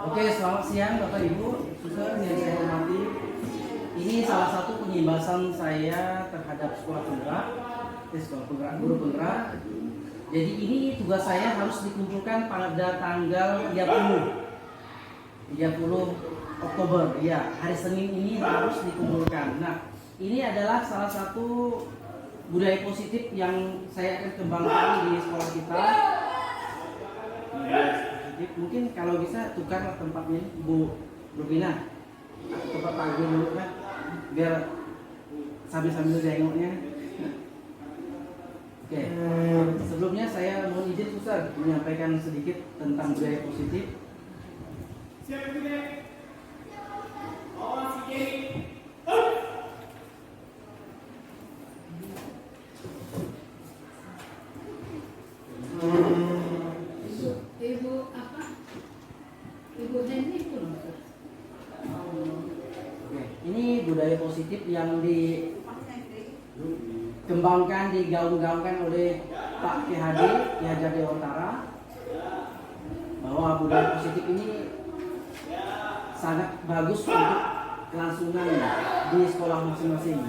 Oke, selamat siang Bapak Ibu, Suster yang saya hormati. Ini salah satu penyimbasan saya terhadap sekolah penggerak, sekolah penggerak, guru penggerak. Jadi ini tugas saya harus dikumpulkan pada tanggal 30 Oktober, ya, hari Senin ini harus dikumpulkan. Nah, ini adalah salah satu budaya positif yang saya akan kembangkan di sekolah kita. Mungkin kalau bisa tukar tempatnya Bu Rubina, tempat Pak Gun dulu kan, biar sambil jengoknya. Oke, sebelumnya saya mohon izin Suster menyampaikan sedikit tentang budaya positif. Ini budaya positif yang dikembangkan, digaung-gaungkan oleh Pak Ki Hajar Dewantara, bahwa budaya positif ini sangat bagus untuk kelangsungan di sekolah masing-masing.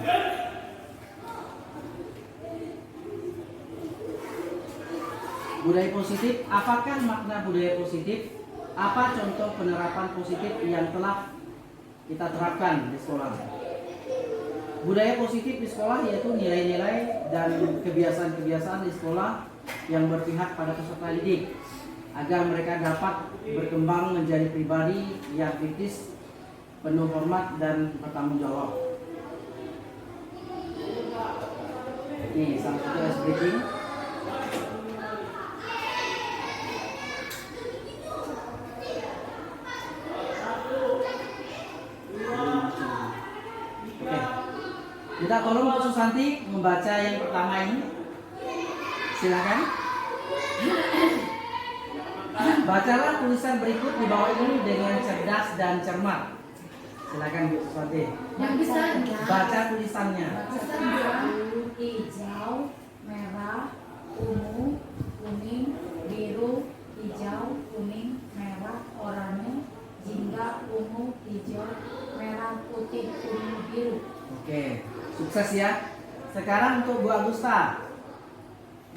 Budaya positif, apakah makna budaya positif? Apa contoh penerapan positif yang telah kita terapkan di sekolah? Budaya positif di sekolah yaitu nilai-nilai dan kebiasaan-kebiasaan di sekolah yang berpihak pada peserta didik agar mereka dapat berkembang menjadi pribadi yang kritis, penuh hormat dan bertanggung jawab. Ini salah satu ice breaking. Kita tolong Bu Susanti membaca yang pertama ini. Silakan. Bacalah tulisan berikut di bawah ini dengan cerdas dan cermat. Silakan Bu Susanti. Yang bisa baca tulisannya. Hijau, merah, ungu, kuning, biru, hijau, kuning, merah, oranye, jingga, ungu, hijau, merah, putih, kuning, biru. Oke, sukses ya. Sekarang untuk Bu Agusta.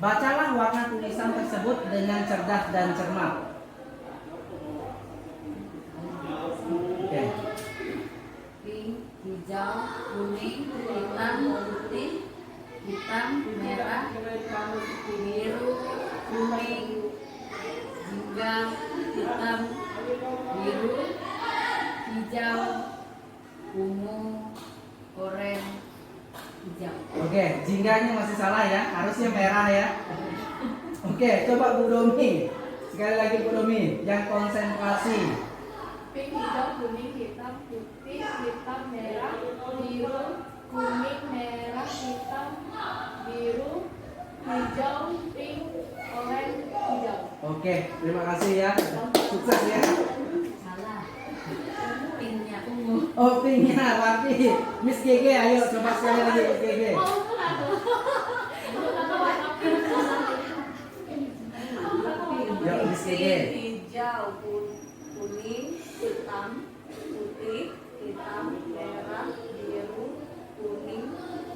Bacalah warna tulisan tersebut dengan cerdas dan cermat. Oke. Pink, hijau, kuning, hitam, putih, hitam, merah, biru, kuning, jingga, hitam, biru, hijau, ungu, oranye, hijau. Oke, jingganya masih salah ya, harusnya merah ya. Oke, coba Bu Domi. Sekali lagi Bu Domi, yang konsentrasi. Pink, hijau, kuning, hitam, putih, hitam, merah, biru, kuning, merah, hitam, biru, hijau, pink, oranye, hijau. Oke, terima kasih ya. Sukses ya. Salah. Pinknya ungu. Oh, pinknya berarti Miss GG, ayo coba sekali lagi Miss GG. Yuk Miss GG. Hijau, kuning, hitam, putih, hitam, merah, biru, kuning,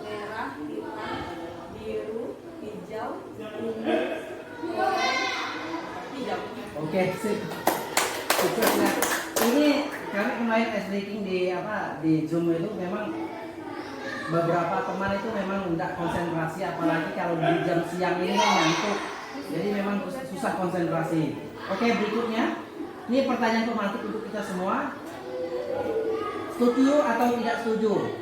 merah, hitam, biru, hijau, ungu, oranye, hijau. Oke, sip. Sukses ya. Ini kami kemarin ice breaking di Zoom itu memang beberapa teman itu memang tidak konsentrasi, apalagi kalau di jam siang ini kan ngantuk. Jadi memang susah konsentrasi. Oke, berikutnya. Ini pertanyaan pematik untuk kita semua. Setuju atau tidak setuju?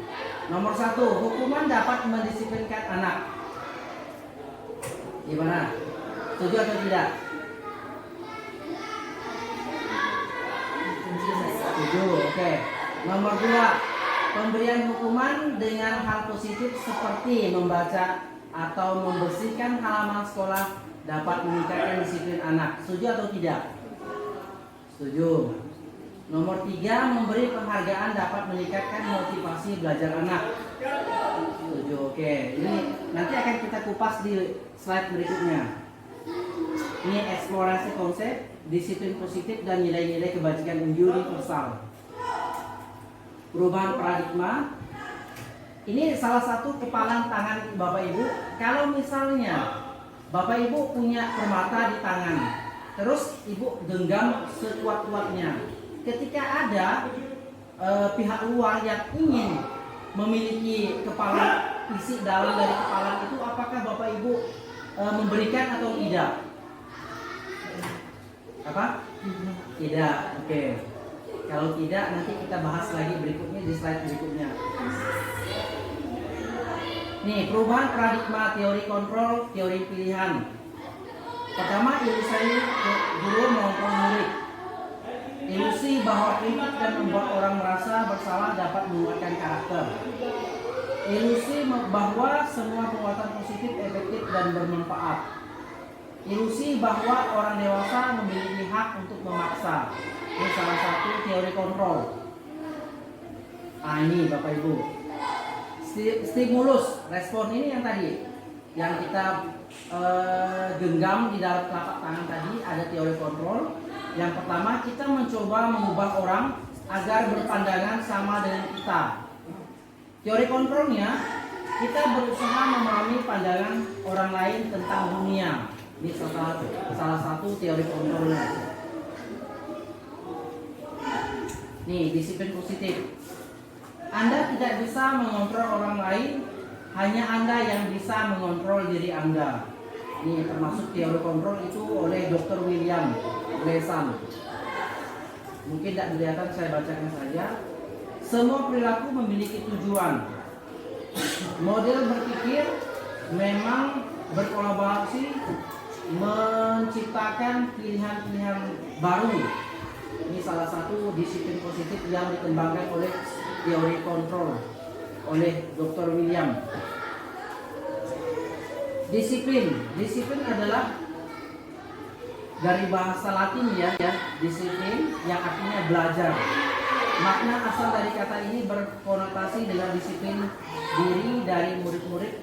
Nomor 1, hukuman dapat mendisiplinkan anak. Gimana? Setuju atau tidak? Setuju, oke. Nomor 2, pemberian hukuman dengan hal positif seperti membaca atau membersihkan halaman sekolah dapat meningkatkan disiplin anak. Setuju atau tidak? Setuju. Nomor 3, memberi penghargaan dapat meningkatkan motivasi belajar anak. Setuju, oke. Ini nanti akan kita kupas di slide berikutnya. Ini eksplorasi konsep, disiplin positif dan nilai-nilai kebajikan universal. Perubahan paradigma. Ini salah satu kepalan tangan Bapak Ibu. Kalau misalnya Bapak Ibu punya permata di tangan, terus Ibu genggam sekuat-kuatnya. Ketika ada pihak luar yang ingin memiliki kepala, isi dalam dari kepala itu, apakah Bapak Ibu memberikan atau tidak? Apa? Tidak. Oke. Kalau tidak, nanti kita bahas lagi berikutnya di slide berikutnya. Nih, perubahan paradigma teori kontrol, teori pilihan. Pertama, ilusi guru mengontrol murid. Ilusi bahwa kritik dan membuat orang merasa bersalah dapat menguatkan karakter. Ilusi bahwa semua perbuatan positif efektif dan bermanfaat. Ilusi bahwa orang dewasa memiliki hak untuk memaksa. Ini salah satu teori kontrol. Ini Bapak Ibu. Stimulus, respon ini yang tadi, yang kita genggam di dalam telapak tangan tadi, ada teori kontrol. Yang pertama, kita mencoba mengubah orang agar berpandangan sama dengan kita. Teori kontrolnya, kita berusaha memahami pandangan orang lain tentang dunia. Ini salah satu teori kontrolnya. Nih, disiplin positif. Anda tidak bisa mengontrol orang lain, hanya Anda yang bisa mengontrol diri Anda. Ini termasuk teori kontrol itu oleh Dr. William Gleason. Mungkin tidak kelihatan, saya bacakan saja. Semua perilaku memiliki tujuan. Model berpikir memang berkolaborasi menciptakan pilihan-pilihan baru. Ini salah satu disiplin positif yang dikembangkan oleh teori kontrol oleh Dr. William. Disiplin adalah dari bahasa Latin ya, disiplin yang artinya belajar. Makna asal dari kata ini berkonotasi dengan disiplin diri dari murid-murid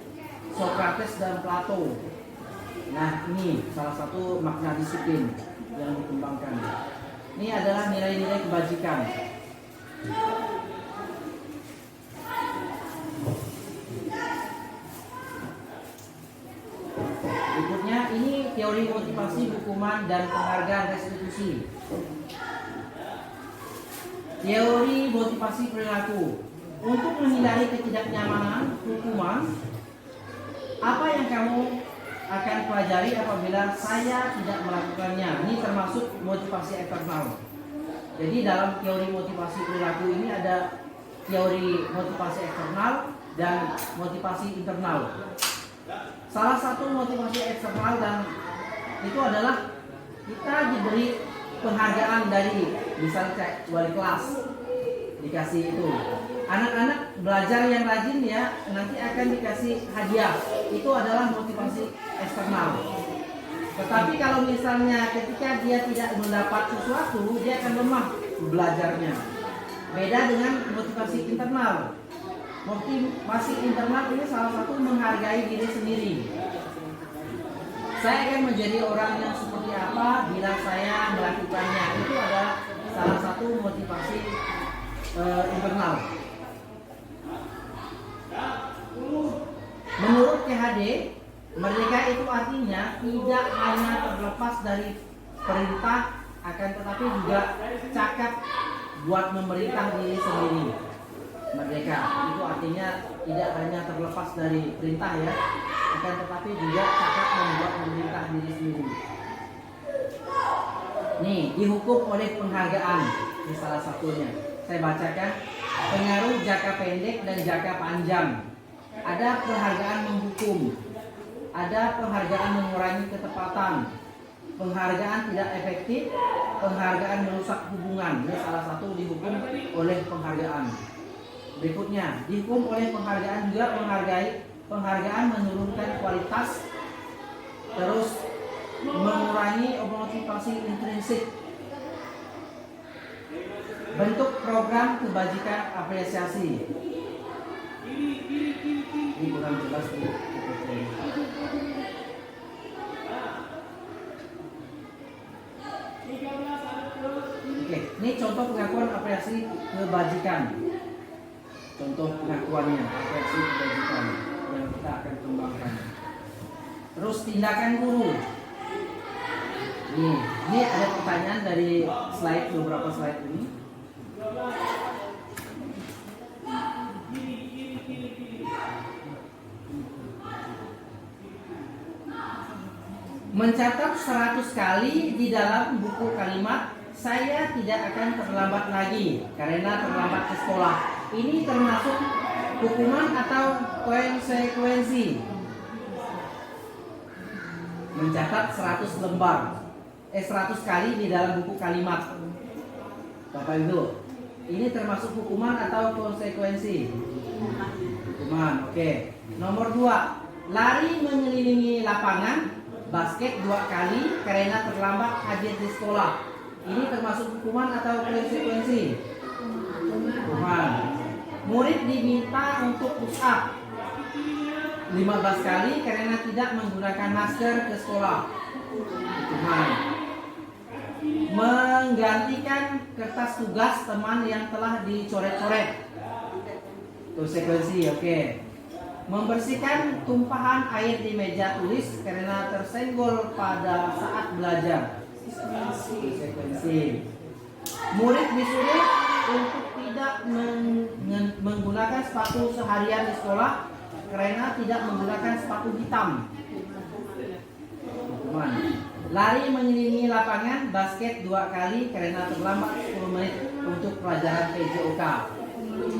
Socrates dan Plato. Nah, ini salah satu makna disiplin yang dikembangkan. Ini adalah nilai-nilai kebajikan. Berikutnya, ini teori motivasi, hukuman, dan penghargaan restitusi. Teori motivasi perilaku. Untuk menghindari ketidaknyamanan, hukuman, apa yang kamu akan pelajari apabila saya tidak melakukannya? Ini termasuk motivasi eksternal. Jadi dalam teori motivasi perilaku ini ada teori motivasi eksternal dan motivasi internal. Salah satu motivasi eksternal dan itu adalah kita diberi penghargaan dari misalnya wali kelas, dikasih itu. Anak-anak belajar yang rajin ya nanti akan dikasih hadiah. Itu adalah motivasi eksternal. Tetapi kalau misalnya ketika dia tidak mendapat sesuatu, dia akan lemah belajarnya. Beda dengan motivasi internal. Motivasi internal ini salah satu menghargai diri sendiri. Saya akan menjadi orang yang seperti apa bila saya melakukannya. Itu adalah salah satu motivasi internal. Menurut THD, merdeka itu artinya tidak hanya terlepas dari perintah, akan tetapi juga cakap buat memerintah diri sendiri. Merdeka itu artinya tidak hanya terlepas dari perintah ya, akan tetapi juga cakap membuat memerintah diri sendiri. Nih, dihukum oleh penghargaan. Ini salah satunya. Saya bacakan. Pengaruh jangka pendek dan jangka panjang. Ada penghargaan menghukum, ada penghargaan mengurangi ketepatan, penghargaan tidak efektif, penghargaan merusak hubungan. Ini salah satu dihukum oleh penghargaan. Berikutnya, dihukum oleh penghargaan juga penghargaan menurunkan kualitas, terus mengurangi motivasi intrinsik. Bentuk program kebajikan apresiasi. Ini kurang jelas nih. Ini contoh pengakuan apresiasi kebajikan. Contoh pengakuannya apresiasi kebajikan yang kita akan kembangkan. Terus tindakan guru. Ini ada pertanyaan dari beberapa slide ini. Mencatat 100 kali di dalam buku kalimat saya tidak akan terlambat lagi karena terlambat ke sekolah. Ini termasuk hukuman atau konsekuensi? Mencatat 100 lembar 100 kali di dalam buku kalimat. Bapak Ibu, ini termasuk hukuman atau konsekuensi? Hukuman, oke. Nomor 2, lari mengelilingi lapangan basket 2 kali karena terlambat hadir di sekolah. Ini termasuk hukuman atau konsekuensi? Hukuman. Murid diminta untuk push up 15 kali karena tidak menggunakan masker ke sekolah. Hukuman. Menggantikan kertas tugas teman yang telah dicoret-coret. Konsekuensi, oke. Membersihkan tumpahan air di meja tulis karena tersenggol pada saat belajar. Konsekuensi. Murid disuruh untuk tidak menggunakan sepatu seharian di sekolah karena tidak menggunakan sepatu hitam. Hukuman. Lari mengelilingi lapangan basket 2 kali karena terlambat 10 menit untuk pelajaran PJOK.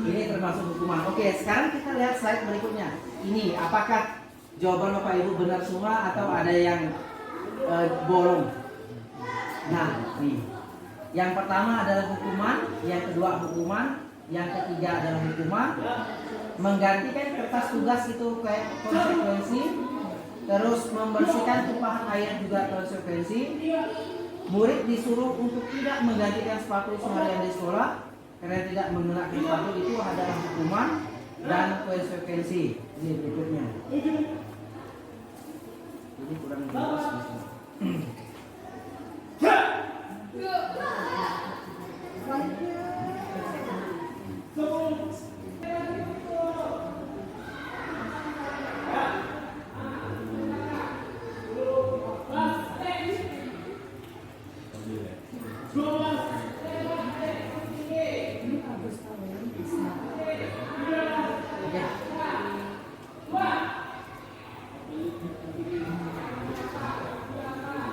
Ini termasuk hukuman. Oke, sekarang kita lihat slide berikutnya. Ini apakah jawaban Bapak Ibu benar semua atau ada yang bolong? Nah, nih. Yang pertama adalah hukuman, yang kedua hukuman, yang ketiga adalah hukuman. Menggantikan kertas tugas itu kayak konsekuensi. Terus membersihkan tumpahan air juga konsekuensi. Murid disuruh untuk tidak menggantikan sepatu seharian di sekolah karena tidak menggunakan sepatu itu adalah hukuman dan konsekuensi. Ini berikutnya. Ini kurang jelas di sini.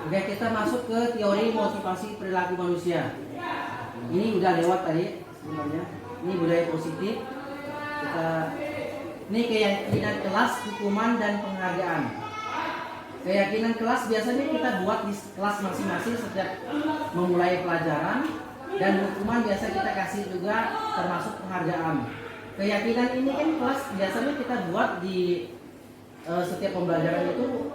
Oke, kita masuk ke teori motivasi perilaku manusia. Ini udah lewat tadi sebenarnya. Ini budaya positif. Ini keyakinan kelas, hukuman dan penghargaan. Keyakinan kelas biasanya kita buat di kelas masing-masing setiap memulai pelajaran, dan hukuman biasa kita kasih juga termasuk penghargaan. Keyakinan ini kan kelas biasanya kita buat di setiap pembelajaran itu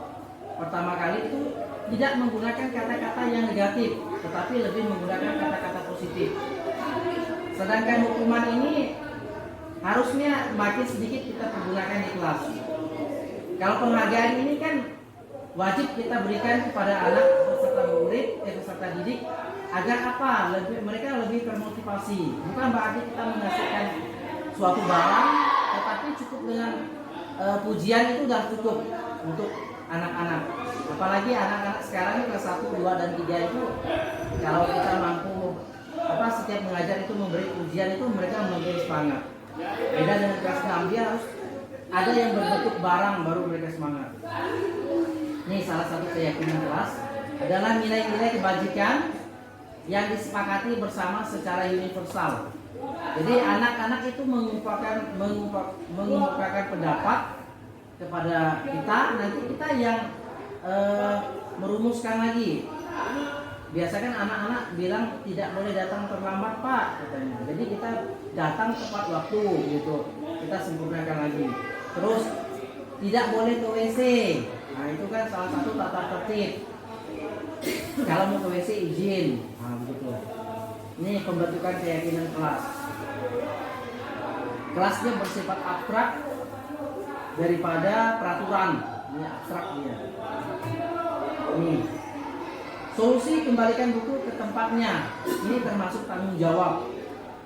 pertama kali itu tidak menggunakan kata-kata yang negatif, tetapi lebih menggunakan kata-kata positif. Sedangkan hukuman ini harusnya makin sedikit kita pergunakan di kelas. Kalau penghargaan ini kan wajib kita berikan kepada anak peserta murid, peserta didik agar apa? Mereka lebih termotivasi. Bukan berarti kita menghasilkan suatu barang, tetapi cukup dengan pujian itu sudah cukup untuk anak-anak. Apalagi anak-anak sekarang ini kelas 1, 2, dan 3 itu kalau kita mampu setiap mengajar itu memberi pujian itu mereka memberi semangat. Beda dengan kelas 6, dia harus ada yang berbentuk barang baru mereka semangat. Ini salah satu keyakinan kelas adalah nilai-nilai kebajikan yang disepakati bersama secara universal. Jadi anak-anak itu mengungkapkan pendapat kepada kita, nanti kita yang merumuskan lagi. Biasakan anak-anak bilang tidak boleh datang terlambat Pak, katanya. Jadi kita datang tepat waktu gitu. Kita sempurnakan lagi. Terus tidak boleh ke WC. Nah itu kan salah satu tata tertib. Kalau mau ke WC izin. Nah begitu. Ini pembentukan keyakinan kelas. Kelasnya bersifat abstrak daripada peraturan. Ini abstrak dia. Ini Solusi kembalikan buku ke tempatnya. Ini termasuk tanggung jawab.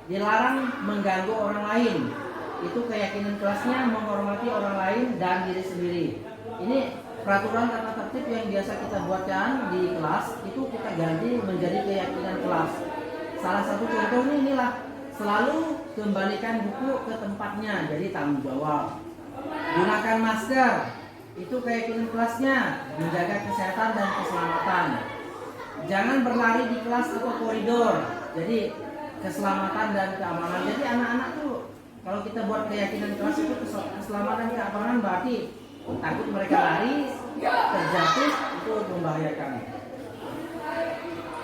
Dilarang mengganggu orang lain. Itu keyakinan kelasnya menghormati orang lain dan diri sendiri. Ini peraturan tata tertib yang biasa kita buatkan di kelas, itu kita ganti menjadi keyakinan kelas. Salah satu contohnya inilah, selalu kembalikan buku ke tempatnya, jadi tanggung jawab. Gunakan masker, itu keyakinan kelasnya, menjaga kesehatan dan keselamatan. Jangan berlari di kelas atau koridor, jadi keselamatan dan keamanan. Jadi anak-anak tuh kalau kita buat keyakinan kelas itu keselamatan dan keamanan, berarti takut mereka lari, terjatuh, itu membahayakan.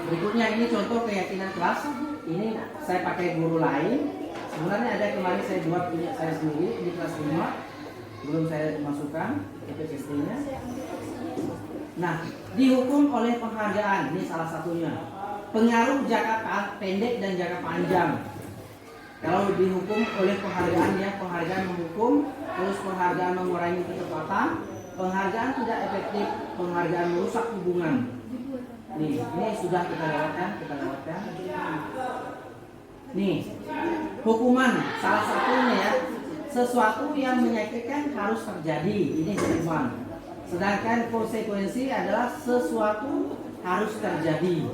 Berikutnya ini contoh keyakinan kelas. Ini saya pakai guru lain. Sebenarnya ada kemarin saya buat punya saya sendiri di kelas 5. Belum saya masukkan PPST-nya. Nah, dihukum oleh penghargaan. Ini salah satunya. Pengaruh jangka pendek dan jangka panjang. Kalau dihukum oleh penghargaan, ya penghargaan menghukum, terus penghargaan mengurangi kecepatan, penghargaan tidak efektif, penghargaan merusak hubungan. Nih, ini sudah kita lewatkan. Nih, hukuman salah satunya ya, sesuatu yang menyakitkan harus terjadi. Ini hukuman. Sedangkan konsekuensi adalah sesuatu harus terjadi.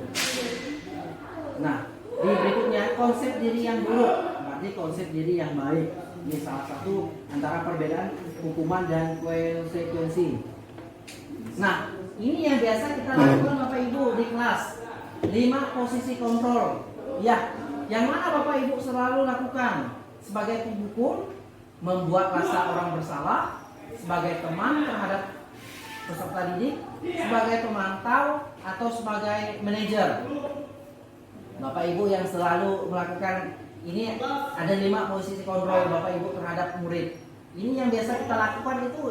Nah, di berikutnya konsep diri yang buruk, berarti konsep diri yang baik. Ini salah satu antara perbedaan hukuman dan konsekuensi. Nah, ini yang biasa kita lakukan Bapak Ibu di kelas. 5 posisi kontrol. Ya, yang mana Bapak Ibu selalu lakukan? Sebagai penghukum, membuat rasa orang bersalah, sebagai teman terhadap peserta didik, sebagai pemantau, atau sebagai manajer. Bapak Ibu yang selalu melakukan ini, ada 5 posisi kontrol Bapak Ibu terhadap murid. Ini yang biasa kita lakukan itu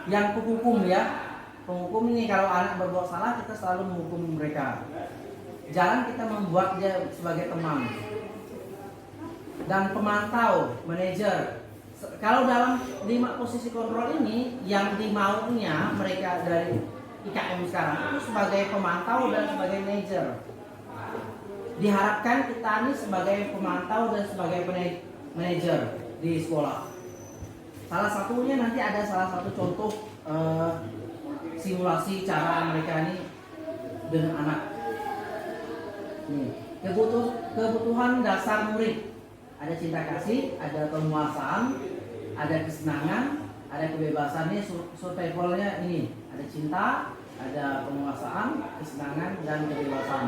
yang penghukum ya. Penghukum ini kalau anak berbuat salah, kita selalu menghukum mereka. Jarang kita membuat dia sebagai teman. Dan pemantau, manajer. Kalau dalam 5 posisi kontrol ini, yang dimaunya mereka dari IKM sekarang itu sebagai pemantau dan sebagai manajer. Diharapkan kita ini sebagai pemantau dan sebagai manajer di sekolah. Salah satunya nanti ada salah satu contoh simulasi cara mereka ini dengan anak. Nih, kebutuhan dasar murid. Ada cinta kasih, ada penguasaan, ada kesenangan, ada kebebasan. Ini survivalnya ini. Ada cinta, ada penguasaan, kesenangan, dan kebebasan.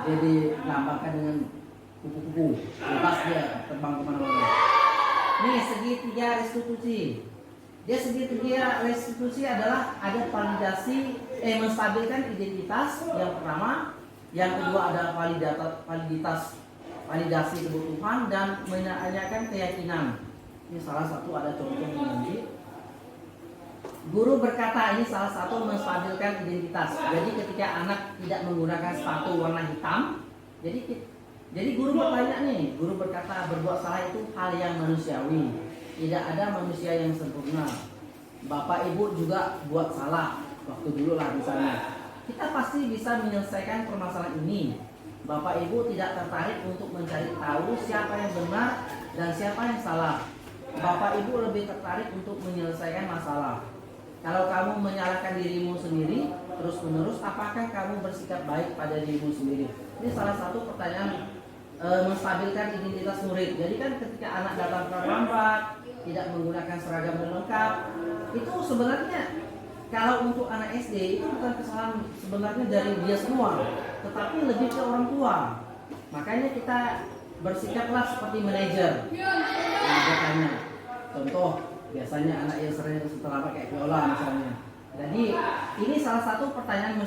Jadi lambangkan dengan kupu-kupu, bebas dia terbang kemana-mana. Nih segitiga restitusi. Dia segitiga restitusi adalah ada validasi, menstabilkan identitas yang pertama, yang kedua ada validasi kebutuhan dan menanyakan keyakinan. Ini salah satu ada contohnya nanti. Guru berkata, ini salah satu menstabilkan identitas. Jadi ketika anak tidak menggunakan sepatu warna hitam, jadi guru bertanya nih, guru berkata berbuat salah itu hal yang manusiawi. Tidak ada manusia yang sempurna. Bapak Ibu juga buat salah waktu dulu lah misalnya. Kita pasti bisa menyelesaikan permasalahan ini. Bapak Ibu tidak tertarik untuk mencari tahu siapa yang benar dan siapa yang salah. Bapak Ibu lebih tertarik untuk menyelesaikan masalah. Kalau kamu menyalahkan dirimu sendiri terus-menerus, apakah kamu bersikap baik pada dirimu sendiri? Ini salah satu pertanyaan menstabilkan identitas murid. Jadi kan ketika anak datang terlambat, tidak menggunakan seragam yang lengkap, itu sebenarnya kalau untuk anak SD itu bukan kesalahan sebenarnya dari dia semua, tetapi lebih ke orang tua. Makanya kita bersikaplah seperti manajer. Makanya contoh biasanya anak yang sering terlambat kayak Viola misalnya. Jadi ini salah satu pertanyaan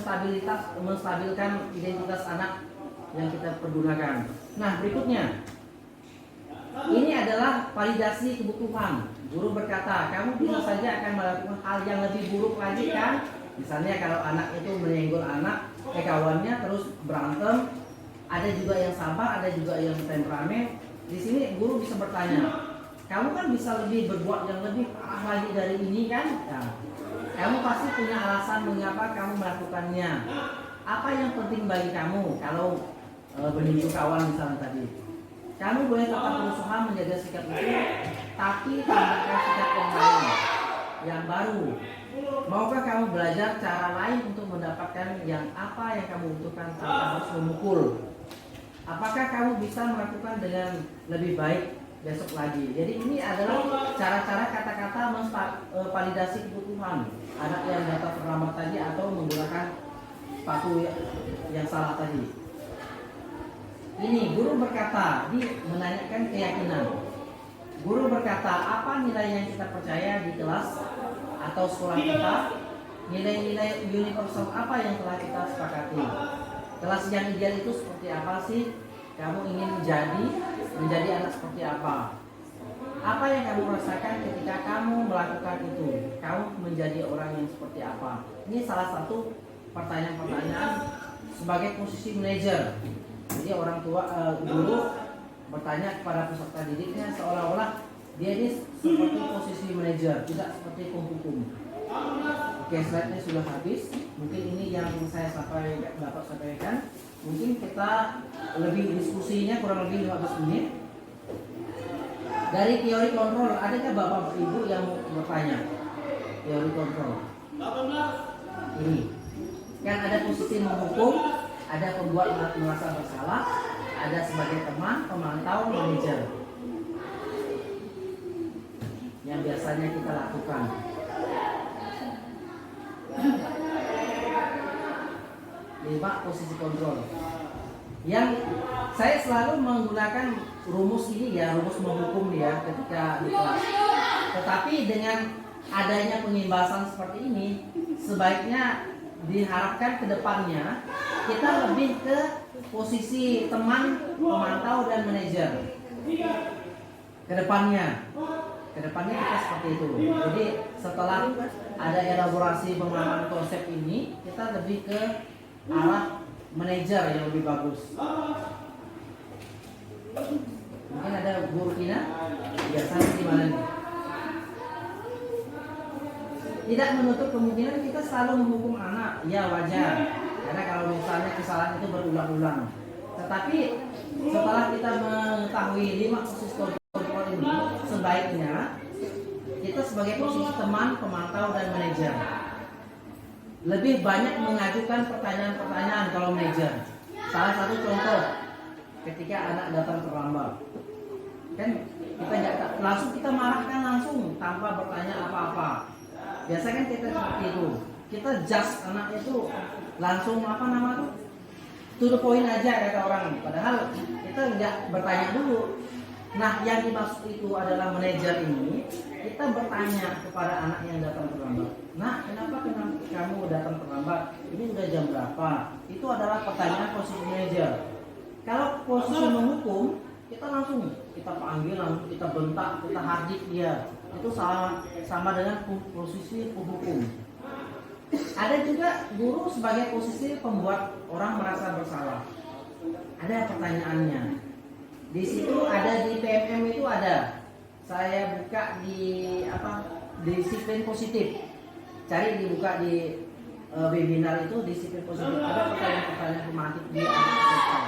menstabilkan identitas anak yang kita pergunakan. Nah berikutnya, ini adalah validasi kebutuhan. Guru berkata, kamu bisa saja akan melakukan hal yang lebih buruk lagi kan? Misalnya kalau anak itu menyenggol kawannya terus berantem. Ada juga yang sabar, ada juga yang temperamen. Di sini guru bisa bertanya, kamu kan bisa lebih berbuat yang lebih parah lagi dari ini kan? Nah, kamu pasti punya alasan mengapa kamu melakukannya. Apa yang penting bagi kamu kalau menuju kawan misalnya tadi? Kamu boleh tetap berusaha menjaga sikap itu, tapi tambahkan sikap yang lain, yang baru. Maukah kamu belajar cara lain untuk mendapatkan yang apa yang kamu butuhkan tanpa harus memukul? Apakah kamu bisa melakukan dengan lebih baik besok lagi? Jadi ini adalah cara-cara kata-kata validasi kebutuhan anak yang datang terlambat tadi atau menggunakan sepatu yang salah tadi. Ini guru berkata, menanyakan keyakinan. Guru berkata, apa nilai yang kita percaya di kelas atau sekolah kita? Nilai-nilai universal apa yang telah kita sepakati? Kelas yang ideal itu seperti apa sih? Kamu ingin menjadi anak seperti apa? Apa yang kamu rasakan ketika kamu melakukan itu? Kamu menjadi orang yang seperti apa? Ini salah satu pertanyaan-pertanyaan sebagai posisi manajer. Jadi orang tua guru bertanya kepada peserta didiknya seolah-olah dia ini seperti posisi manajer, tidak seperti penghukum. Oke, slide-nya sudah habis. Mungkin ini yang saya dapat sampaikan. Mungkin kita lebih diskusinya kurang lebih 15 menit. Dari teori kontrol, adakah Bapak Ibu yang mau bertanya? Teori kontrol. Ini kan ada posisi menghukum, ada pembuat merasa bersalah, ada sebagai teman, pemantau, manajer. Yang biasanya kita lakukan. Lima posisi kontrol. Yang saya selalu menggunakan rumus ini ya, rumus menghukum ya ketika di kelas. Tetapi dengan adanya pengimbasan seperti ini, sebaiknya diharapkan ke depannya kita lebih ke posisi teman, pemantau, dan manajer. Kedepannya kita seperti itu. Jadi setelah ada elaborasi pemahaman konsep ini, kita lebih ke arah manajer yang lebih bagus. Mungkin ada guru Tina, biasanya gimana nih? Tidak menutup kemungkinan kita selalu menghukum anak, ya wajar. Karena kalau misalnya kesalahan itu berulang-ulang. Tetapi setelah kita mengetahui 5 posisi kontrol ini, sebaiknya kita sebagai posisi teman, pemantau, dan manajer lebih banyak mengajukan pertanyaan-pertanyaan kalau manajer. Salah satu contoh ketika anak datang terlambat, kan kita nggak langsung kita marahkan langsung tanpa bertanya apa-apa. Biasanya kan kita seperti itu, kita just anak itu langsung to the point aja kata orang. Padahal kita nggak bertanya dulu. Nah, yang dimaksud itu adalah manajer ini, kita bertanya kepada anak yang datang terlambat. Nah, kenapa kamu datang terlambat? Ini udah jam berapa? Itu adalah pertanyaan posisi manajer. Kalau posisi menghukum, kita langsung kita panggil, langsung kita bentak, kita hardik dia. Itu sama dengan posisi penghukum. Ada juga guru sebagai posisi pembuat orang merasa bersalah. Ada pertanyaannya. Di situ ada di PMM itu ada. Saya buka di disiplin positif. Cari dibuka di webinar itu disiplin positif. Ada pertanyaan-pertanyaan tematik di anak peserta.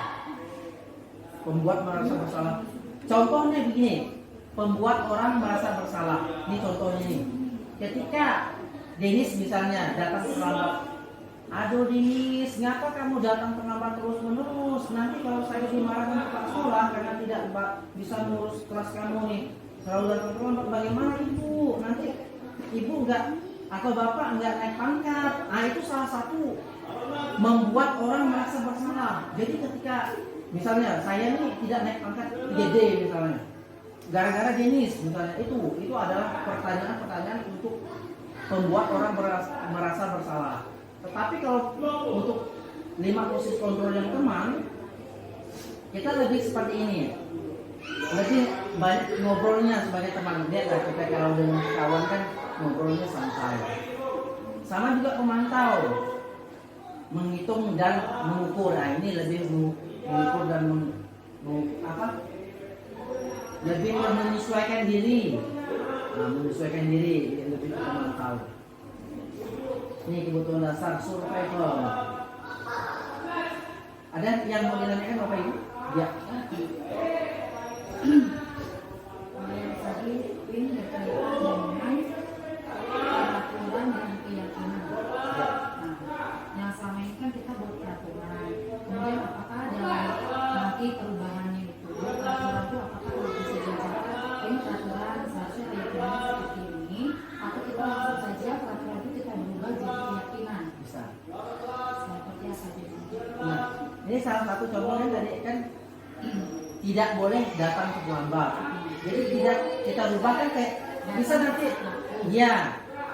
Pembuat merasa bersalah. Contohnya begini. Pembuat orang merasa bersalah. Ini contohnya nih. Ketika Denis misalnya datang terlambat. Aduh Denis, ngapa kamu datang terlambat terus-menerus? Nanti kalau saya dimarahin kepala sekolah karena tidak bisa mengurus kelas kamu nih, selalu datang terlambat, bagaimana ibu? Nanti ibu enggak atau bapak enggak naik pangkat. Nah itu salah satu membuat orang merasa bersalah. Jadi ketika misalnya saya nih tidak naik pangkat GD misalnya, gara-gara Denis misalnya, itu adalah pertanyaan-pertanyaan untuk membuat orang merasa bersalah. Tetapi kalau untuk 5 posisi kontrol yang teman, kita lebih seperti ini, lebih banyak ngobrolnya sebagai teman. Dia kita kalau dengan kawan kan ngobrolnya santai. Sama juga pemantau, menghitung dan mengukur. Nah ini lebih mengukur dan lebih menyesuaikan diri. Nah, menyesuaikan diri lebih pemantau. Ini kebutuhan dasar survival. Ada yang mau ditanyakan Bapak Ibu? Ya. Yang tadi Win berkaitan dengan peraturan dan keyakinan. Nah, yang selama ini kan kita buat peraturan. Kemudian apakah dalam nanti perubahannya itu peraturan itu apakah bisa diajarkan ini peraturan seharusnya keyakinan seperti ini, atau kita langsung saja peraturan itu kita berubah jadi keyakinan? Bisa. Seperti apa jadi? Nah, ini salah satu contohnya tadi kan tidak boleh datang terlambat. Jadi tidak kita rubah kan kayak bisa nanti, ya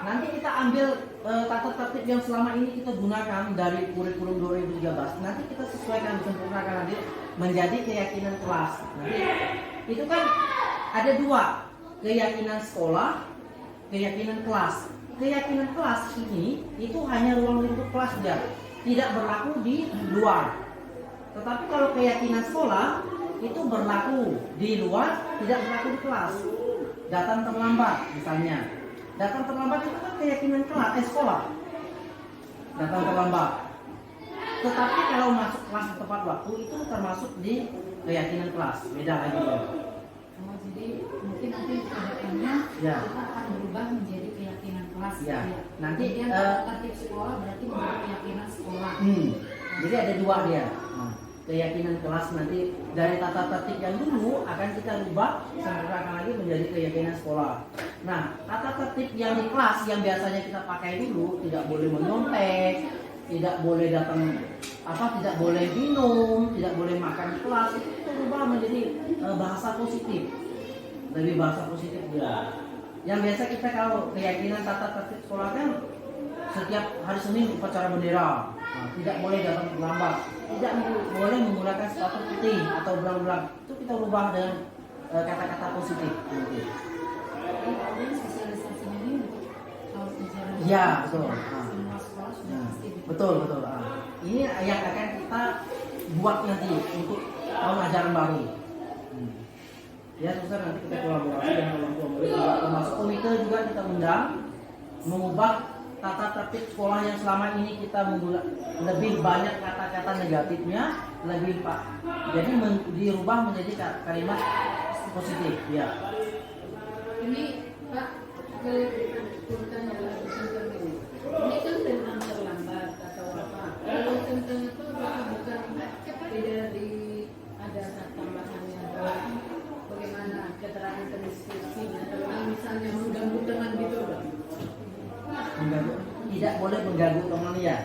nanti kita ambil tata tertib yang selama ini kita gunakan dari kurikulum 2013. Nanti kita sesuaikan, sempurnakan nanti menjadi keyakinan kelas. Nanti itu kan ada dua, keyakinan sekolah, keyakinan kelas. Keyakinan kelas ini itu hanya ruang lingkup kelas saja, tidak berlaku di luar. Tetapi kalau keyakinan sekolah itu berlaku di luar, tidak berlaku di kelas. Datang terlambat misalnya. Datang terlambat itu kan keyakinan kelas, sekolah. Datang terlambat. Tetapi kalau masuk kelas tepat waktu itu termasuk di keyakinan kelas. Beda lagi. Oh, jadi mungkin nanti kedepannya Ya. kita akan berubah menjadi keyakinan kelas. Ya. Nanti, kemudian tertib sekolah berarti menjadi keyakinan sekolah. Jadi ada dua dia. Nah, keyakinan kelas nanti dari tata tertib yang dulu akan kita rubah sempurnakan lagi menjadi keyakinan sekolah. Nah, tata tertib yang di kelas yang biasanya kita pakai dulu, tidak boleh menyontek, tidak boleh datang tidak boleh minum, tidak boleh makan di kelas, itu kita rubah menjadi bahasa positif. Lebih bahasa positif dia. Yang biasa kita kalau keyakinan tata tertib sekolah kan setiap hari Senin upacara bendera. Nah, tidak boleh datang terlambat, tidak boleh menggunakan sepatu putih atau belang-belang. Itu kita rubah dengan kata-kata positif. Jadi kemudian sosialisasinya ini untuk tahun ajaran. Ya, betul. Semua sekolah sudah pasti gitu. Betul. Ini yang akan kita buat nanti untuk tahun ajaran baru. Ya, susah nanti kita kolaborasi dengan orang tua murid, termasuk komite juga kita undang mengubah tata tertib sekolah yang selama ini kita lebih banyak kata-kata negatifnya, lebih pak. Jadi dirubah menjadi kalimat positif. Ya. Ini Pak, tentang ini. Ini kan tentang terlambat atau apa? Kalau tentang itu bukan tidak di ada tambahannya atau bagaimana keterangan deskripsinya? Kalau misalnya mengganggu teman gitu, Tidak boleh mengganggu teman ya.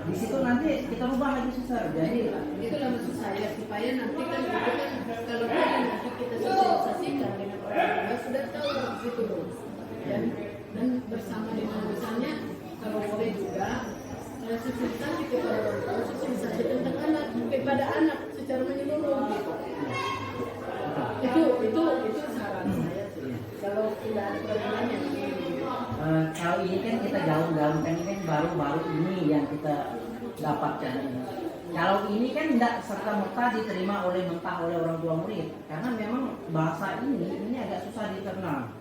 Di situ nanti kita rubah lagi susah. Jadi itulah maksud saya supaya nanti kan itu kan kalau nanti kita sosialisasikan dengan orang tua sudah tahu gitu loh. Dan bersama dengan misalnya kalau boleh juga sosialisasi kepada orang tua, sosialisasi tentang anak kepada anak secara menyeluruh gitu. Itu saran saya sih. Kalau tidak ada perbedaannya. kalau ini kan kita gaung-gaungkan ini kan baru-baru ini yang kita dapatkan ini. Kalau ini kan tidak serta-merta diterima mentah oleh orang tua murid, karena memang bahasa ini agak susah dicerna.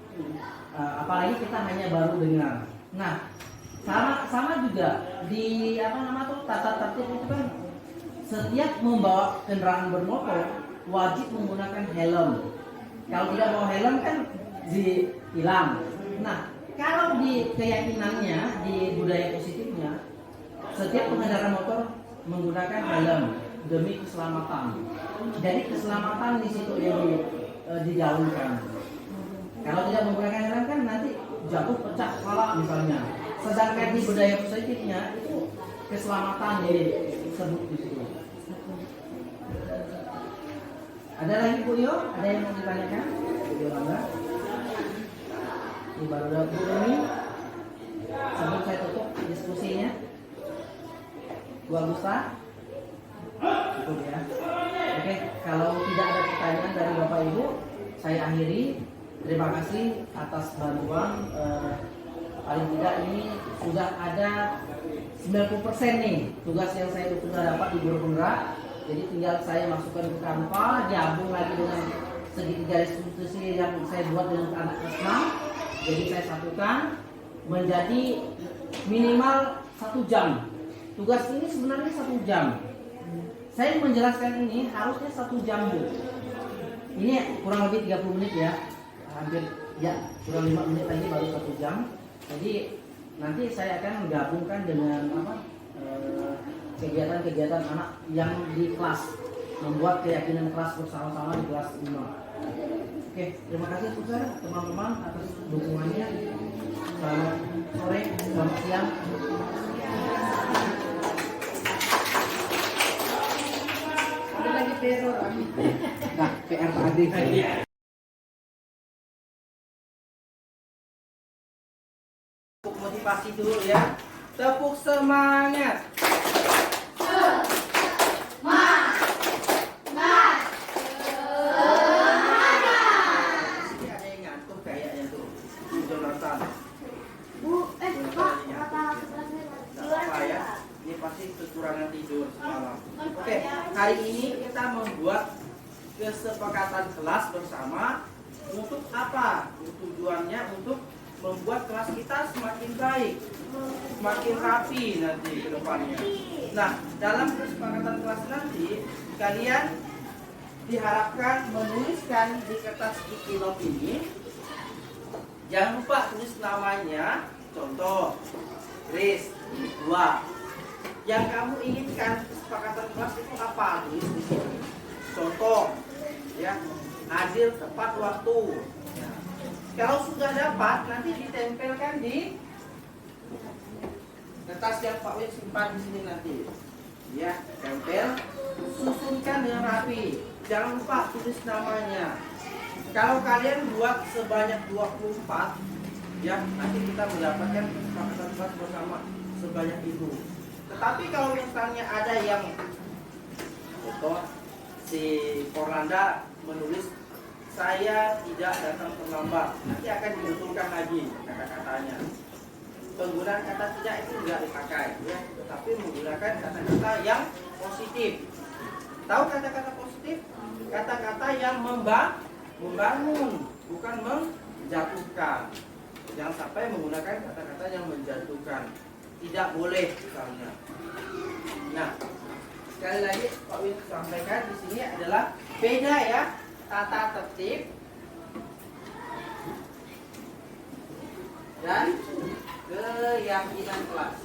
Apalagi kita hanya baru dengar. Nah, sama juga di tata tertib itu kan setiap membawa kendaraan bermotor wajib menggunakan helm. Kalau tidak bawa helm kan ditilang. Nah, kalau di keyakinannya, di budaya positifnya, setiap pengendara motor menggunakan helm demi keselamatan. Jadi keselamatan di situ yang digaungkan. Kalau tidak menggunakan helm kan nanti jatuh pecah kepala misalnya. Sedangkan di budaya positifnya itu keselamatan disebut di situ. Ada lagi Bu Yo? Ada yang mau ditanyakan? Bu Yolanda? Ini baru dapat Bu ini. Sebelum saya tutup diskusinya, Bu Agusta, cukup ya. Oke, kalau tidak ada pertanyaan dari Bapak Ibu, saya akhiri. Terima kasih atas bantuan. Paling tidak ini sudah ada 90% nih tugas yang saya sudah dapat di Guru Penggerak. Jadi tinggal saya masukkan ke Canva, gabung lagi dengan segitiga diskusi yang saya buat dengan anak kelas 6. Jadi saya satukan menjadi minimal 1 jam. Tugas ini sebenarnya 1 jam. Saya menjelaskan ini harusnya 1 jam Bu. Ini kurang lebih 30 menit ya. Hampir ya, kurang 5 menit lagi baru 1 jam. Jadi nanti saya akan menggabungkan dengan kegiatan-kegiatan anak yang di kelas, membuat keyakinan kelas bersama-sama di kelas 5. Oke, terima kasih Saudara, teman-teman atas dukungannya. Selamat sore, selamat siang. Ada lagi teror. Nah, PR Pak Adi. Tepuk motivasi dulu ya. Tepuk semangat. Ini ada yang ngantuk kayaknya tuh. Jonathan. Apa ya? Ini pasti kekurangan tidur semalam. Oke, hari ini kita membuat kesepakatan kelas bersama untuk apa? Tujuannya untuk membuat kelas kita semakin baik, semakin rapi nanti ke depannya. Nah, dalam kesepakatan kelas nanti kalian diharapkan menuliskan di kertas sticky note ini. Jangan lupa tulis namanya. Contoh, Grace 2. Yang kamu inginkan kesepakatan kelas itu apa? Tulis di sini. Contoh, ya, adil tepat waktu. Ya. Kalau sudah dapat, nanti ditempelkan di kertas yang Pak Win simpan di sini nanti. Ya, tempel, susunkan dengan rapi. Jangan lupa tulis namanya. Kalau kalian buat sebanyak 24, ya, nanti kita mendapatkan kesepakatan kelas bersama sebanyak itu. Tetapi kalau misalnya ada yang contoh si Korlanda menulis saya tidak datang terlambat, nanti akan dibetulkan lagi kata-katanya. Penggunaan kata tidak itu tidak dipakai, ya, tetapi menggunakan kata-kata yang positif. Tahu kata-kata positif? Kata-kata yang membangun, bukan menjatuhkan. Jangan sampai menggunakan kata-kata yang menjatuhkan. Tidak boleh misalnya. Nah, sekali lagi Pak Win sampaikan di sini adalah beda ya, tata tertib dan keyakinan kelas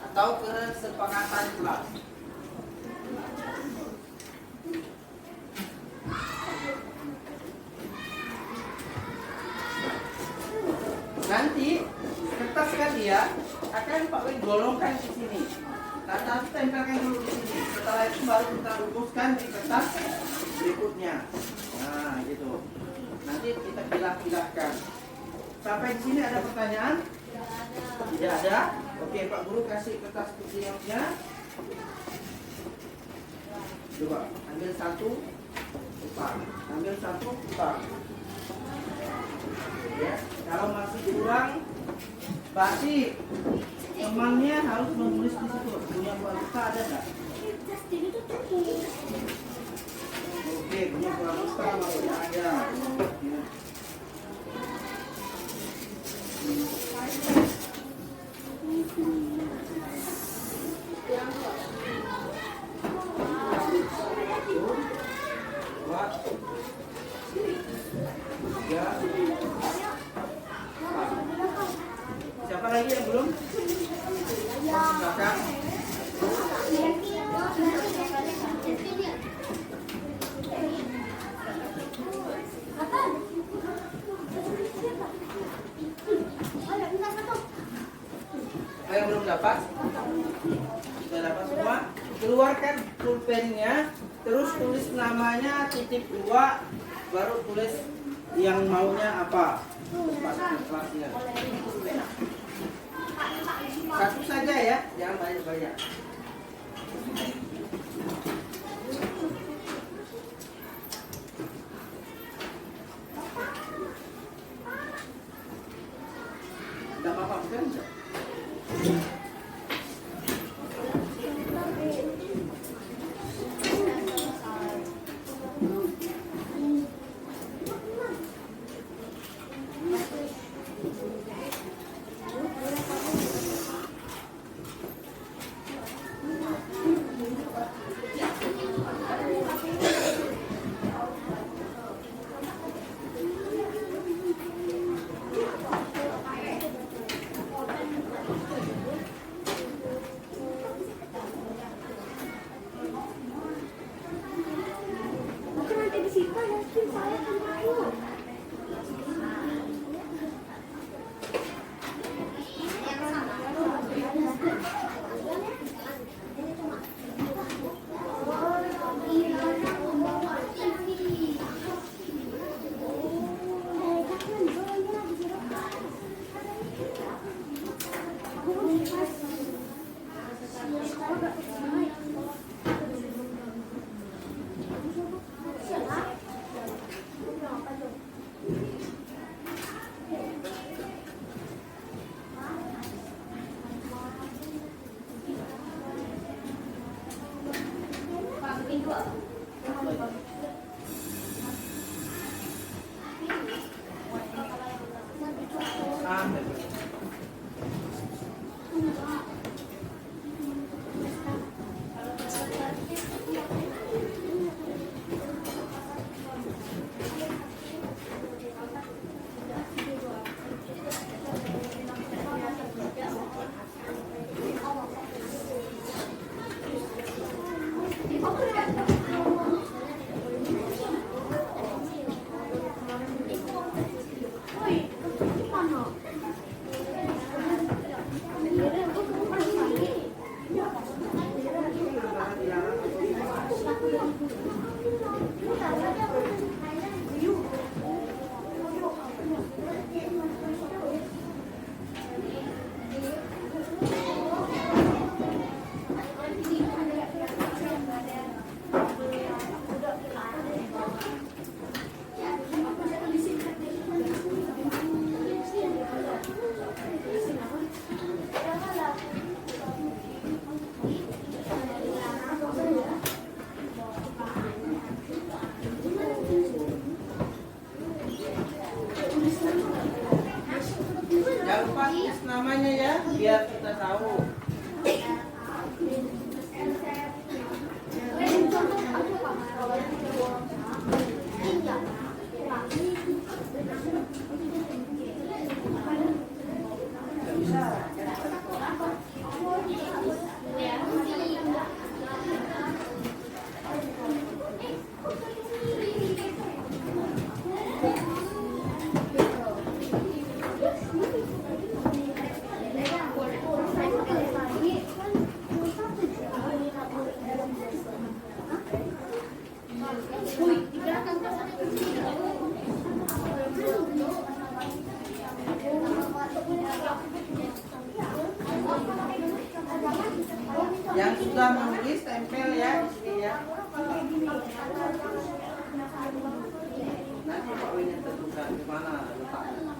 atau kesepakatan kelas. Nanti kertas kalian akan Pak Win golongkan di sini. Nah, nanti tempelkan dulu di sini. Setelah itu baru kita rumuskan di kertas berikutnya. Nah, gitu. Nanti kita pilah-pilahkan. Sampai di sini ada pertanyaan? Tidak ada. Oke, Pak Guru kasih kertas kecilnya. Coba ambil satu, putar. Ambil satu, putar. Ya, kalau masih kurang, berarti temannya harus menulis di situ. Punya pulsa ada nggak? Oke, punya pulsa masih ada. Siapa lagi yang belum? Silakan. Yang belum dapat? Sudah dapat semua? Keluarkan pulpennya, terus tulis namanya titik 2, baru tulis yang maunya apa? Kelasnya. Satu saja ya, jangan banyak-banyak. Tidak apa-apa, bukan? Jangan lupa tulis namanya ya, biar kita tahu. Yang sudah menulis tempel ya di sini ya. Nanti Pak Win yang tentukan di mana letaknya.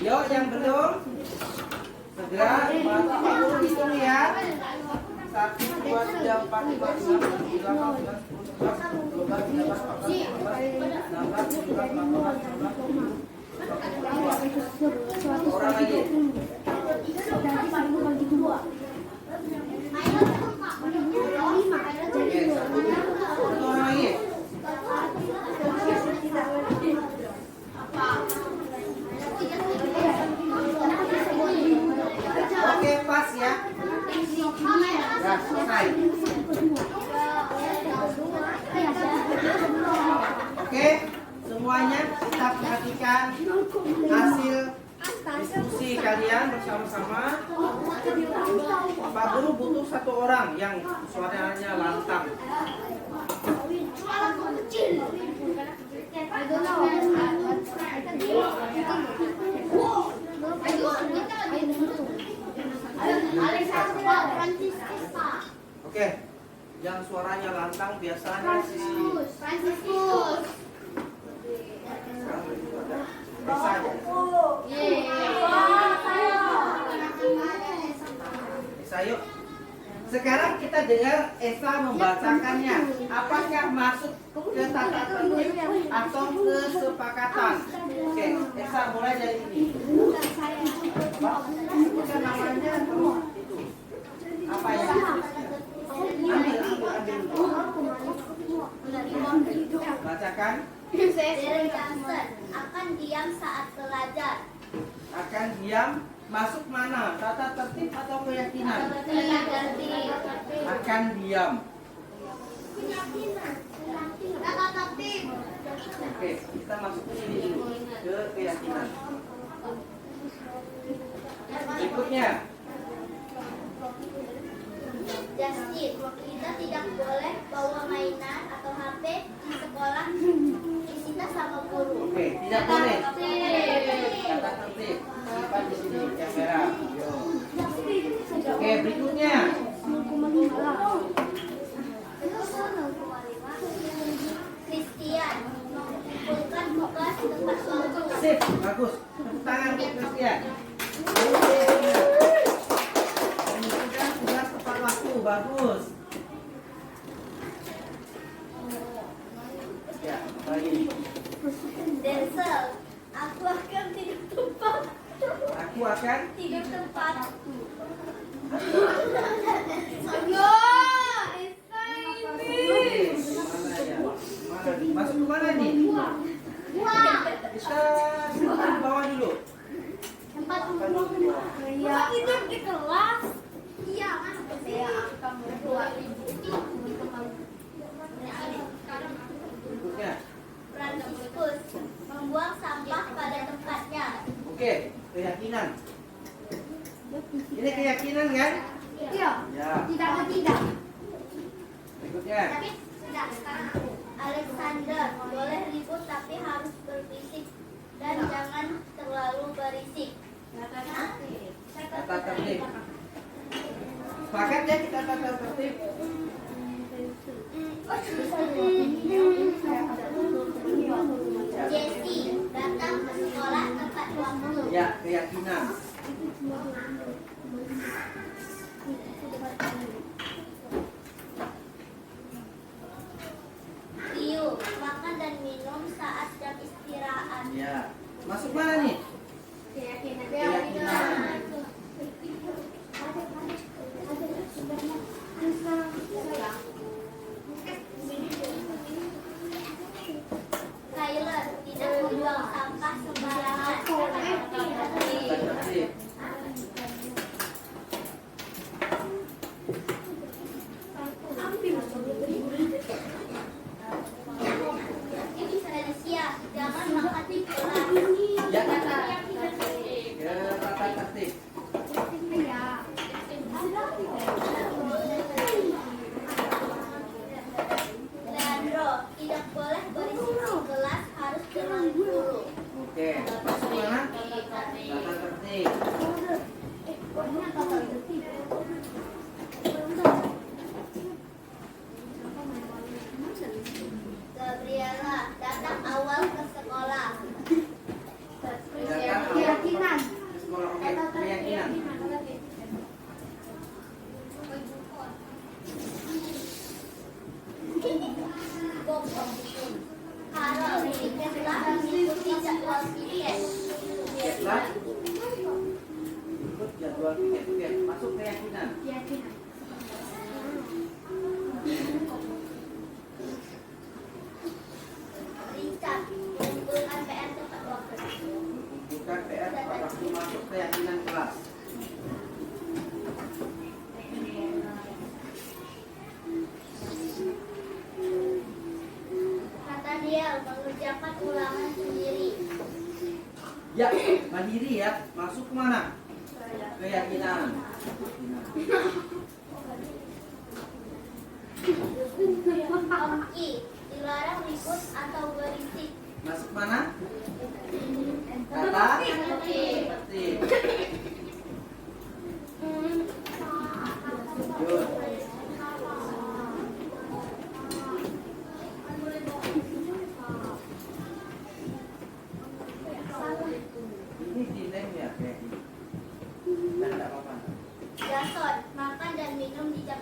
Yuk yang belum segera bantu hitung ya. 1, 2, 3, 4, 5, 6, 7, 8, 9, 10, 11, 12, 13, 14, 15, 16, 17, 18, 19, 20. Orang lagi. Oke, satu orang lagi. Oke, pas ya. Ya, selesai. Oke, semuanya kita perhatikan hasil diskusi kalian bersama-sama. Pak Guru butuh 1 orang yang suaranya lantang. Oke, yang suaranya lantang biasanya si bisa aja. Sekarang kita dengar Esa membacakannya. Apakah masuk ke tata tertib atau kesepakatan? Oke, Esa mulai dari ini. Apa? Sebutkan namanya terus itu. Apa ya? Ambil. Bacakan. Derek Johnson akan diam saat belajar. Akan diam. Masuk mana? Tata tertib atau keyakinan? Akan diam. Tata tertib. Oke, kita masuk ke sini dulu, ke keyakinan. Berikutnya, Justin, kita tidak boleh bawa mainan atau HP di sekolah. Disita sama guru. oke, tidak boleh. Tata tertib. Simpan di sini yang merah. Yo. Oke, berikutnya. Christian, mengumpulkan tugas tempat waktu. Sip, bagus. Tepuk tangan untuk Christian. Mengumpulkan tugas tepat waktu, bagus. Ya, baik. Denzel, aku akan tidur tempat. Aku akan. Tidur tempat. Mana ya? Mana nih? Masuk ke mana nih? Bisa di bawah dulu. Tempat tidur di kelas. Iya, kan saya akan membuat Berikutnya. Franciscus membuang sampah pada tempatnya. Oke, keyakinan. Ini keyakinan kan? Iya. Ya. Tidak. Berikutnya. Tapi sudah sekarang aku. Alexander boleh ribut tapi harus berbisik dan jangan terlalu berisik. Tata tertib. Sepakat ya kita tata tertib. Jesse datang ke sekolah tepat waktu. Ya, keyakinan. Rio makan dan minum saat jam istirahat. Ya. Masuk mana nih? Keyakinan. Tyler tidak membuang sampah sembarangan. Tata tertib. Felicia jangan makan di kelas. Ya. Ke tata tertib. Leandro tidak boleh berisik di kelas, harus dengan guru. Oke. Masuk mana? Tata tertib. Gabriela datang awal ke sekolah. Keyakinan. Sekolah, oke. Keyakinan. Carol pikirlah mengikuti jadwal tiket. Lah. Ikut jadwal tiket. Oke, masuk keyakinan. Richard mengumpulkan PR tepat waktu. Bukan PR tepat waktu, masuk keyakinan kelas. Nathaniel mengerjakan ulangan sendiri. Ya, mandiri ya. Masuk kemana? Keyakinan. Omki dilarang ribut atau berisik. Masuk mana? Tata tertib. Yuk. Ini dilem ya kayak gini. Dan tidak apa-apa. Jason makan dan minum di jam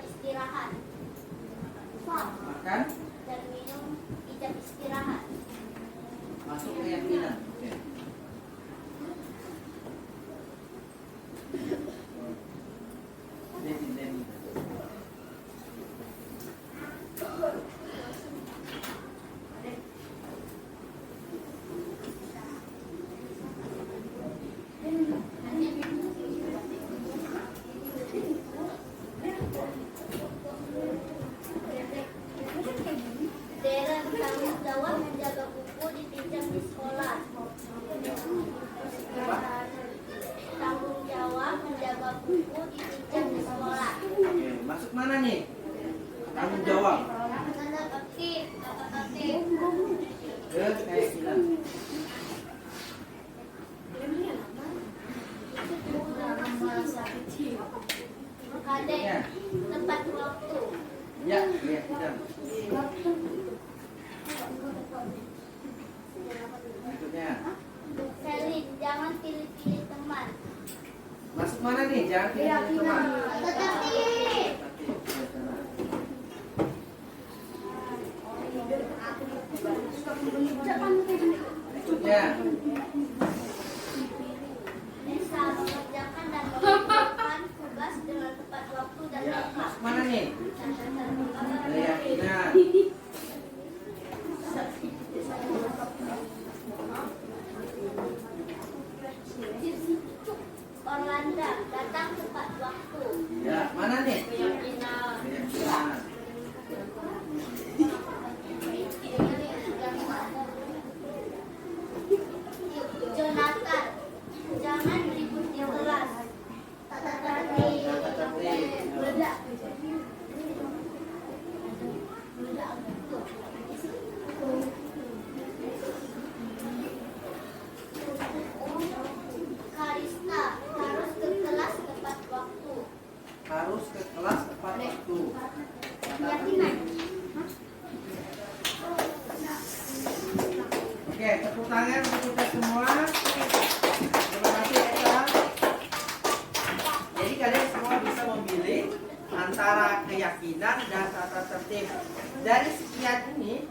Debbie. Darren tanggung jawab menjaga buku dipinjam di sekolah. Tanggung jawab menjaga buku dipinjam di sekolah. Oke, masuk mana nih? Tanggung jawab. Tanda petik, kata petik. Kayak bilang. Kadek, Ya. tepat waktu. Ya, bilang. Berikutnya. Selin, jangan pilih-pilih teman. Masuk mana nih? Jangan pilih teman. Tanda tertib. Berikutnya. Bisa mengerjakan dan mengerjakan tugas dengan tepat waktu dan Ya, tepat. masuk mana nih? Keyakinan. Orlando, datang tepat waktu. Ya, mana nih? Keyakinan. Keyakinan. Jonathan, jangan ribut di kelas. Tata tertib. Tata tertib. Meledak. Karista, harus ke kelas tepat waktu. Harus ke kelas tepat waktu. Keyakinan. Oke, tepuk tangan untuk kita semua. Terima kasih Eka. Jadi kalian semua bisa memilih antara keyakinan dan tata tertib. Dari sekian ini,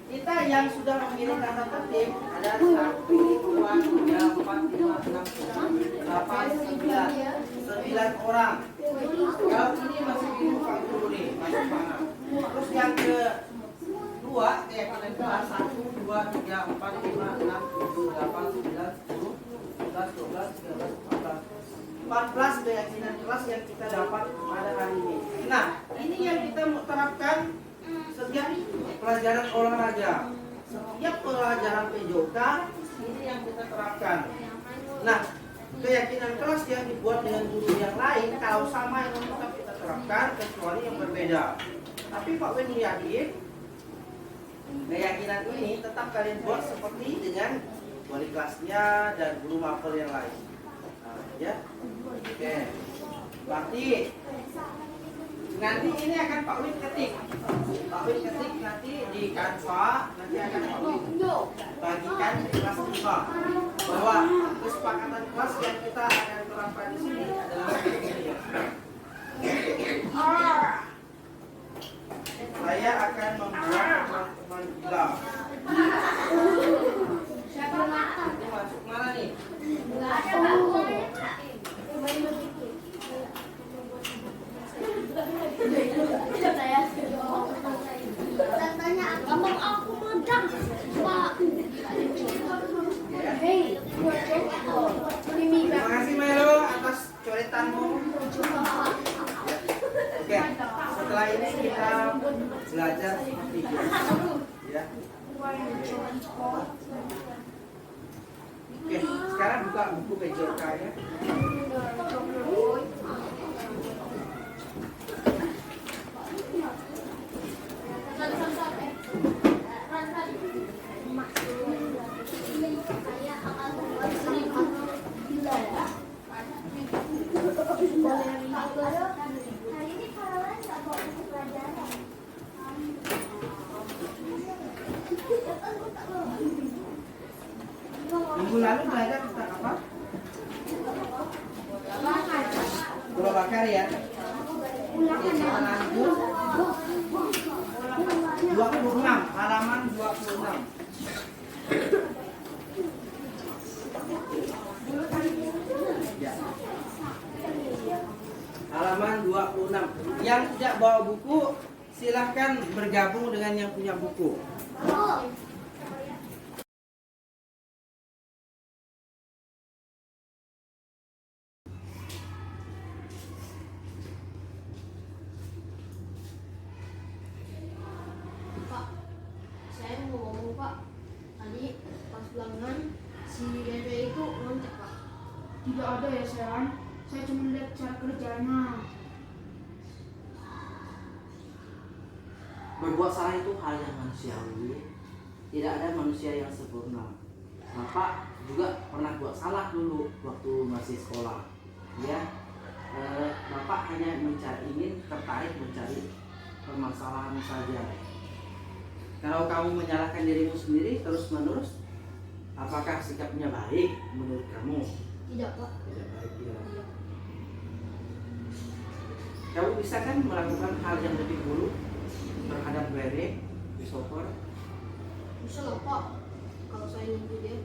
kita yang sudah memilih tata tertib ada 1, 2, 3, 4, 5, 6, 7, 8, 9 orang. Kalau ini masih bingung Pak Guru nih, masuk mana? Terus yang kedua, keyakinan kelas 1, 2, 3, 4, 5, 6, 7, 8, 9, 10, 11, 12, 13, 14. 14 keyakinan kelas yang kita dapat pada hari ini. Nah, ini yang kita mau terapkan setiap pelajaran olahraga. Setiap pelajaran PJOK, ini yang kita terapkan. Nah, keyakinan kelas yang dibuat dengan guru yang lain, kalau sama yang tetap kita terapkan, kecuali yang berbeda. Tapi Pak Wen yakin, keyakinan ini tetap kalian buat seperti dengan wali kelasnya dan guru mapel yang lain. Nah, ya, oke. Berarti nanti ini akan Pak Win ketik. Pak Win ketik nanti di Canva, nanti akan Pak Win bagikan di kelas 5 bahwa kesepakatan kelas yang kita akan terapkan di sini adalah ini ya. Saya akan membuat teman-teman bilang. Ini masuk mana nih? Tanya abang aku megang Pak. Hei, Terima kasih Melo atas coretanmu. Oke, setelah ini kita belajar seperti biasa. Ya. Oke, sekarang buka buku PJOK ya. Saya akan membuat seribu hari ini kalian nggak bawa buku pelajaran. Minggu lalu belajar tentang apa? Gula bakar ya. Oke, kita lanjut. 26, halaman 26. Ya. 46. Yang tidak bawa buku, silahkan bergabung dengan yang punya buku. Pak, saya mau ngomong Pak. Tadi pas ulangan si Rere itu loncat Pak. Tidak ada ya sayang, saya cuma lihat cara kerjanya. Berbuat salah itu hal yang manusiawi. Tidak ada manusia yang sempurna. Bapak juga pernah buat salah dulu waktu masih sekolah. Ya, Bapak hanya ingin tertarik mencari permasalahan saja. Kalau kamu menyalahkan dirimu sendiri terus-menerus, apakah sikapnya baik menurut kamu? Tidak Pak. Tidak baik ya. Iya. Kamu bisa kan melakukan hal yang lebih buruk terhadap Rere, Christopher? Bisa lah Pak. Kalau saya nunggu dia.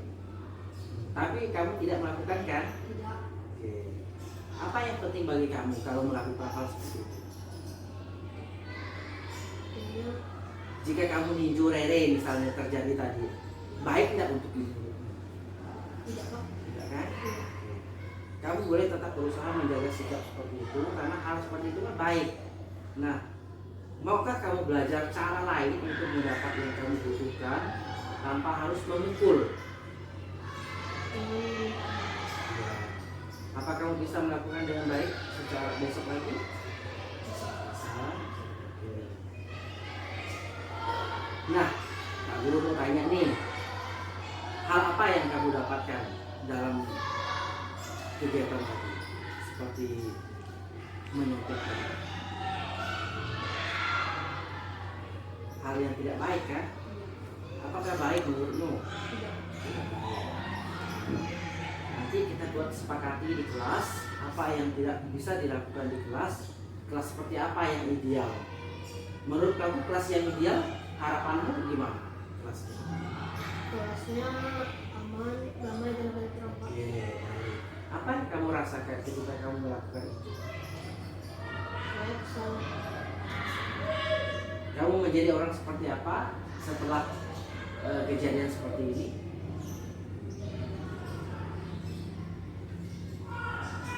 Tapi kamu tidak melakukan kan? Tidak. Oke. Apa yang penting bagi kamu kalau melakukan hal seperti itu? Kayaknya Jika kamu ninju Rere misalnya terjadi tadi, baik tidak untuk ninju? tidak Pak. Tidak kan? Iya. Kamu boleh tetap berusaha menjaga sikap seperti itu karena hal seperti itu kan baik. Nah, maukah kamu belajar cara lain untuk mendapat yang kamu butuhkan tanpa harus memukul? Apa kamu bisa melakukan dengan baik secara besok lagi? Bisa. Oke. Nah, Kak Guru mau tanya nih, hal apa yang kamu dapatkan dalam kegiatan tadi? Seperti menyontek tadi. Hal yang tidak baik kan? Apakah baik menurutmu? Tidak baik. Nanti kita buat sepakati di kelas apa yang tidak bisa dilakukan di kelas seperti apa yang ideal. Menurut kamu kelas yang ideal, harapanmu gimana kelasnya? Kelasnya aman, damai dan tentram Pak. Oke, baik. Apa yang kamu rasakan ketika kamu melakukan itu? Saya kesal. Kamu menjadi orang seperti apa setelah kejadian seperti ini?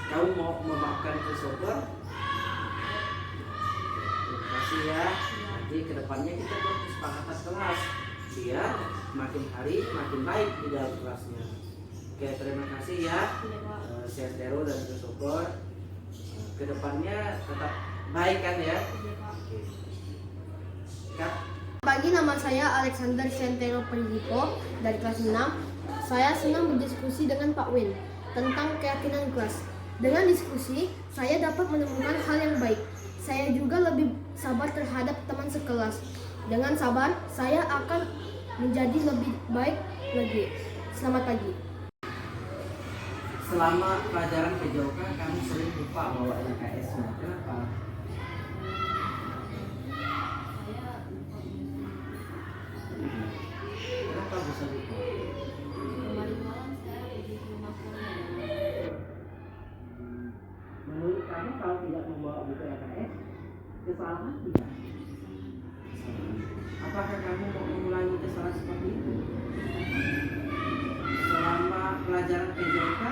Kamu mau memaafkan Christopher? Terima kasih ya. Nanti kedepannya kita buat kesepakatan kelas biar makin hari makin baik di dalam kelasnya. Oke, terima kasih ya. Iya Pak. Sentero dan Christopher. Kedepannya tetap baik kan ya? Iya Pak. Oke. Kak, Pagi, nama saya Alexander Sentero Pridiko dari kelas 6. Saya senang berdiskusi dengan Pak Win tentang keyakinan kelas. Dengan diskusi, saya dapat menemukan hal yang baik. Saya juga lebih sabar terhadap teman sekelas. Dengan sabar, saya akan menjadi lebih baik lagi. Selamat pagi. selama pelajaran kejauhan kamu sering lupa bawa LKS-nya. Kenapa? Kenapa bisa lupa? Kemarin malam saya pergi ke rumah keluarga. Menurut kamu kalau tidak membawa buku LKS, kesalahan tidak? Apakah kamu mau mengulangi kesalahan seperti itu? Selama pelajaran PJK,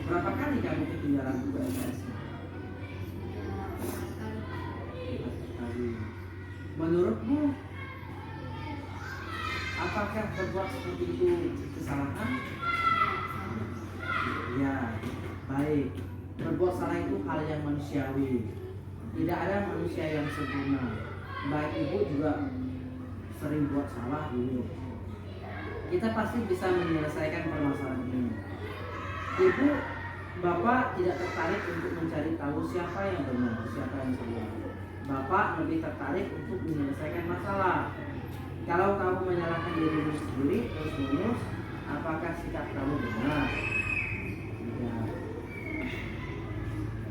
berapa kali kamu ketinggalan buku LKS? Menurutmu, apakah berbuat seperti itu kesalahan? Ya, baik. Berbuat salah itu hal yang manusiawi. Tidak ada manusia yang sempurna. Baik ibu juga sering buat salah dulu. Kita pasti bisa menyelesaikan permasalahan ini. Ibu, bapak tidak tertarik untuk mencari tahu siapa yang benar, siapa yang salah. Bapak lebih tertarik untuk menyelesaikan masalah. Kalau kamu menyalahkan dirimu sendiri terus-menerus, apakah sikap kamu benar? Tidak.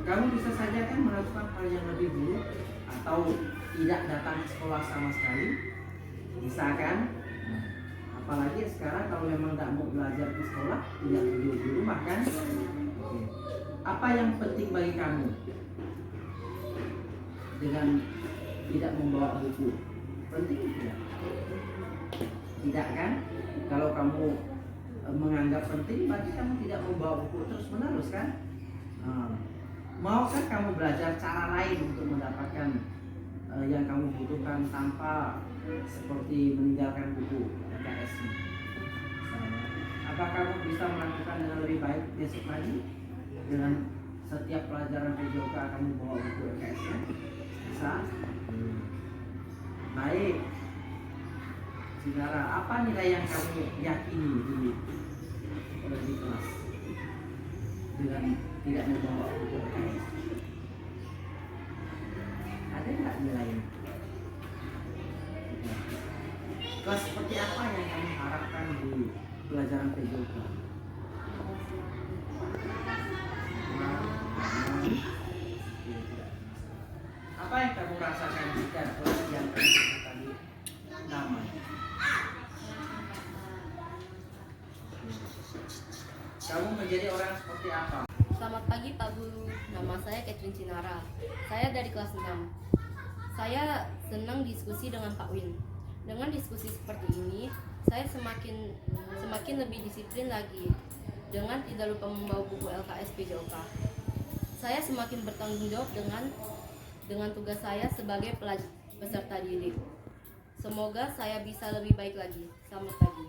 Kamu bisa saja kan melakukan hal yang lebih buruk atau tidak datang ke sekolah sama sekali, bisa kan? Nah, apalagi sekarang kalau memang tidak mau belajar di sekolah, tidak tidur di rumah kan? Oke. Apa yang penting bagi kamu? dengan tidak membawa buku? Penting tidak? Tidak kan? Kalau kamu menganggap penting, berarti kamu tidak membawa buku terus menerus kan? Maukah kamu belajar cara lain untuk mendapatkan yang kamu butuhkan tanpa seperti meninggalkan buku LKS ini? Apa kamu bisa melakukan dengan lebih baik besok pagi dengan setiap pelajaran PJOK kamu bawa buku LKS-nya? Bisa? Baik. Saudara, apa nilai yang kamu yakini di kelas dengan tidak membawa buku LKS? Ada nggak nilainya? Kelas seperti apa yang kamu harapkan di pelajaran PJOK? Apa yang kamu rasakan jika kelas yang kamu sebut tadi damai? Kamu menjadi orang seperti apa? Selamat pagi Pak Guru, nama saya Catherine Cinara. Saya dari kelas 6. Saya senang diskusi dengan Pak Win. Dengan diskusi seperti ini, saya semakin lebih disiplin lagi dengan tidak lupa membawa buku LKS PJOK. Saya semakin bertanggung jawab dengan tugas saya sebagai peserta didik. Semoga saya bisa lebih baik lagi. Selamat pagi.